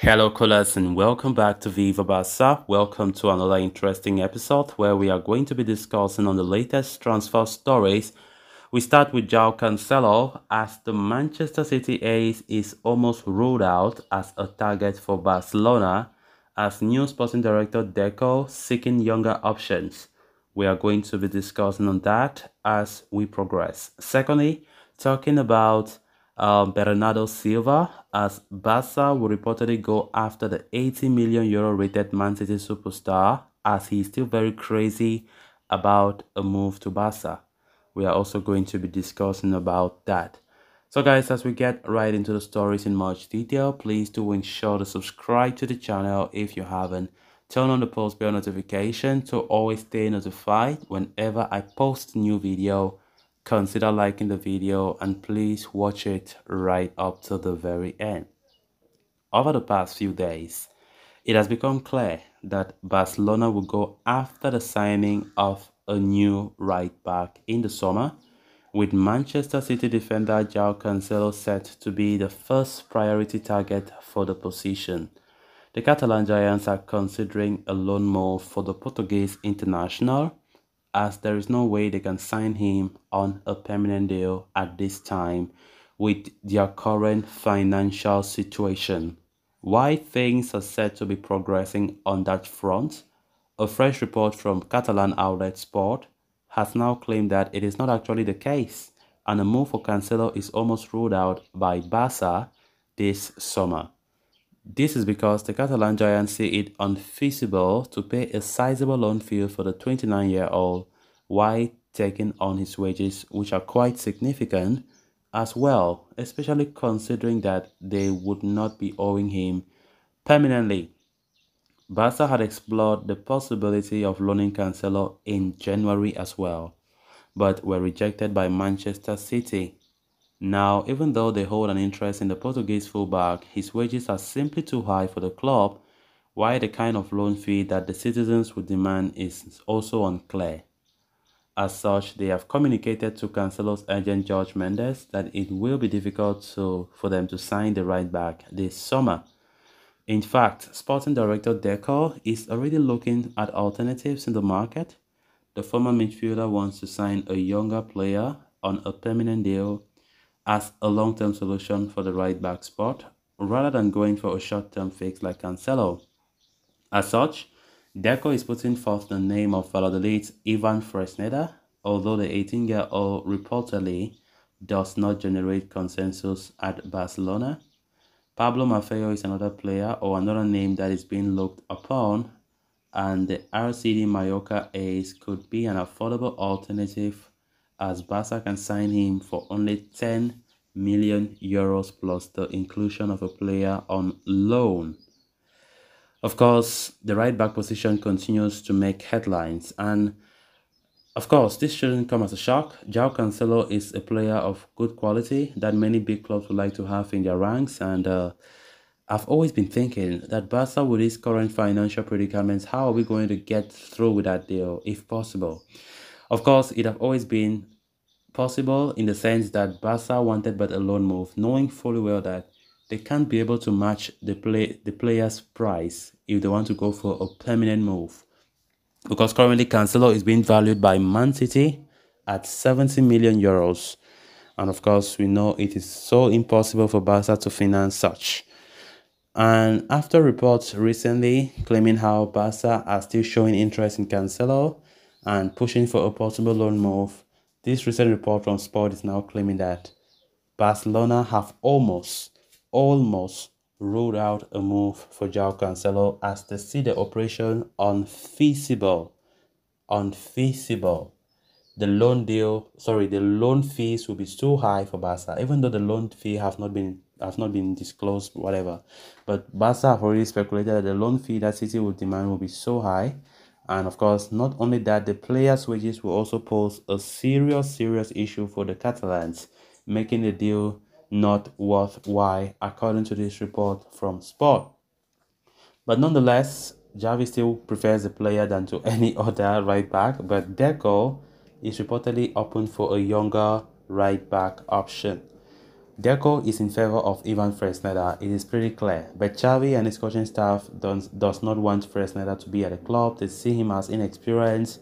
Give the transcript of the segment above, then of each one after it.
Hello, callers, and welcome back to Viva Barca. Welcome to another interesting episode where we are going to be discussing on the latest transfer stories. We start with Joao Cancelo as the Manchester City ace is almost ruled out as a target for Barcelona as new sporting director Deco seeking younger options. We are going to be discussing on that as we progress. Secondly, talking about Bernardo Silva as Barca will reportedly go after the 80 million euro rated Man City superstar as he is still very crazy about a move to Barca. We are also going to be discussing about that. So guys, as we get right into the stories in much detail, please do ensure to subscribe to the channel if you haven't. Turn on the post bell notification to always stay notified whenever I post a new video. Consider liking the video and please watch it right up to the very end. Over the past few days, it has become clear that Barcelona will go after the signing of a new right back in the summer, with Manchester City defender Joao Cancelo set to be the first priority target for the position. The Catalan Giants are considering a loan move for the Portuguese international, as there is no way they can sign him on a permanent deal at this time with their current financial situation. Why things are said to be progressing on that front, a fresh report from Catalan outlet Sport has now claimed that it is not actually the case, and a move for Cancelo is almost ruled out by Barca this summer. This is because the Catalan giants see it unfeasible to pay a sizable loan fee for the 29-year-old while taking on his wages, which are quite significant as well, especially considering that they would not be owing him permanently. Barca had explored the possibility of loaning Cancelo in January as well, but were rejected by Manchester City. Now, even though they hold an interest in the Portuguese fullback, his wages are simply too high for the club, while the kind of loan fee that the citizens would demand is also unclear. As such, they have communicated to Cancelo's agent George Mendes that it will be difficult for them to sign the right back this summer. In fact, sporting director Deco is already looking at alternatives in the market. The former midfielder wants to sign a younger player on a permanent deal as a long-term solution for the right-back spot, rather than going for a short-term fix like Cancelo. As such, Deco is putting forth the name of Valladolid's Ivan Fresneda, although the 18-year-old reportedly does not generate consensus at Barcelona. Pablo Maffeo is another player or another name that is being looked upon, and the RCD Mallorca ace could be an affordable alternative as Barca can sign him for only 10 million euros plus the inclusion of a player on loan. Of course, the right back position continues to make headlines, and of course, this shouldn't come as a shock. Joao Cancelo is a player of good quality that many big clubs would like to have in their ranks, and I've always been thinking that Barca, with its current financial predicaments, how are we going to get through with that deal if possible? Of course, it have always been possible in the sense that Barca wanted but a loan move, knowing fully well that they can't be able to match the player's price if they want to go for a permanent move. Because currently Cancelo is being valued by Man City at 70 million euros. And of course, we know it is so impossible for Barca to finance such. And after reports recently claiming how Barca are still showing interest in Cancelo and pushing for a possible loan move, this recent report from Sport is now claiming that Barcelona have almost ruled out a move for Joao Cancelo as they see the operation unfeasible. Unfeasible. The loan fees will be too high for Barca, even though the loan fee have not been disclosed, whatever. But Barca have already speculated that the loan fee that City will demand will be so high. And of course, not only that, the players' wages will also pose a serious issue for the Catalans, making the deal not worthwhile, according to this report from Sport. But nonetheless, Javi still prefers the player than to any other right back, but Deco is reportedly open for a younger right back option. Deco is in favor of Ivan Fresneda. It is pretty clear. But Xavi and his coaching staff does not want Fresneda to be at the club. They see him as inexperienced,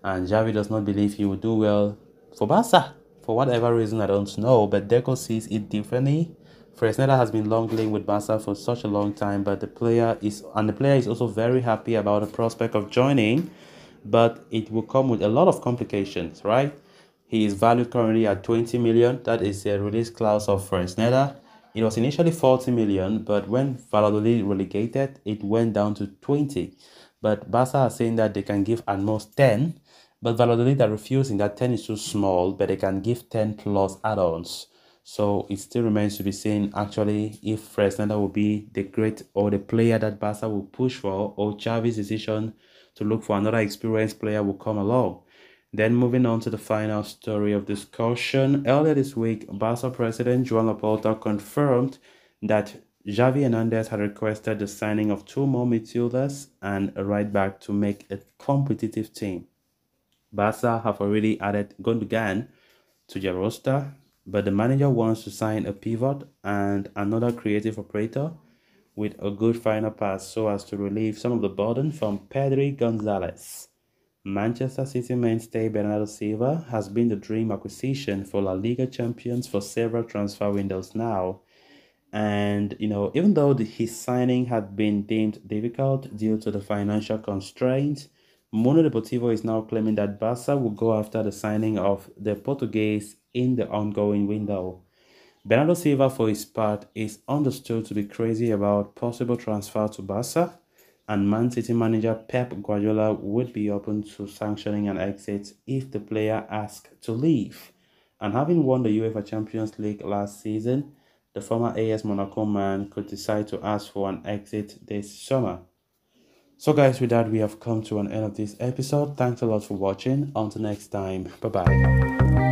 and Xavi does not believe he will do well for Barca. For whatever reason, I don't know, but Deco sees it differently. Fresneda has been long linked with Barca for such a long time, but the player is also very happy about the prospect of joining, but it will come with a lot of complications, right? He is valued currently at 20 million. That is the release clause of Fresneda. It was initially 40 million, but when Valladolid relegated, it went down to 20. But Barca are saying that they can give at most 10, but Valladolid are refusing that 10 is too small, but they can give 10 plus add-ons. So it still remains to be seen actually if Fresneda will be the great or the player that Barca will push for, or Xavi's decision to look for another experienced player will come along. Then moving on to the final story of discussion. Earlier this week, Barca president Joan Laporta confirmed that Xavi Hernandez had requested the signing of two more midfielders and a right back to make a competitive team. Barca have already added Gundogan to their roster, but the manager wants to sign a pivot and another creative operator with a good final pass so as to relieve some of the burden from Pedri Gonzalez. Manchester City mainstay Bernardo Silva has been the dream acquisition for La Liga champions for several transfer windows now. And, even though his signing had been deemed difficult due to the financial constraints, Mundo Deportivo is now claiming that Barca will go after the signing of the Portuguese in the ongoing window. Bernardo Silva, for his part, is understood to be crazy about possible transfer to Barca, and Man City manager Pep Guardiola would be open to sanctioning an exit if the player asks to leave. And having won the UEFA Champions League last season, the former AS Monaco man could decide to ask for an exit this summer. So guys, with that, we have come to an end of this episode. Thanks a lot for watching. Until next time, bye bye.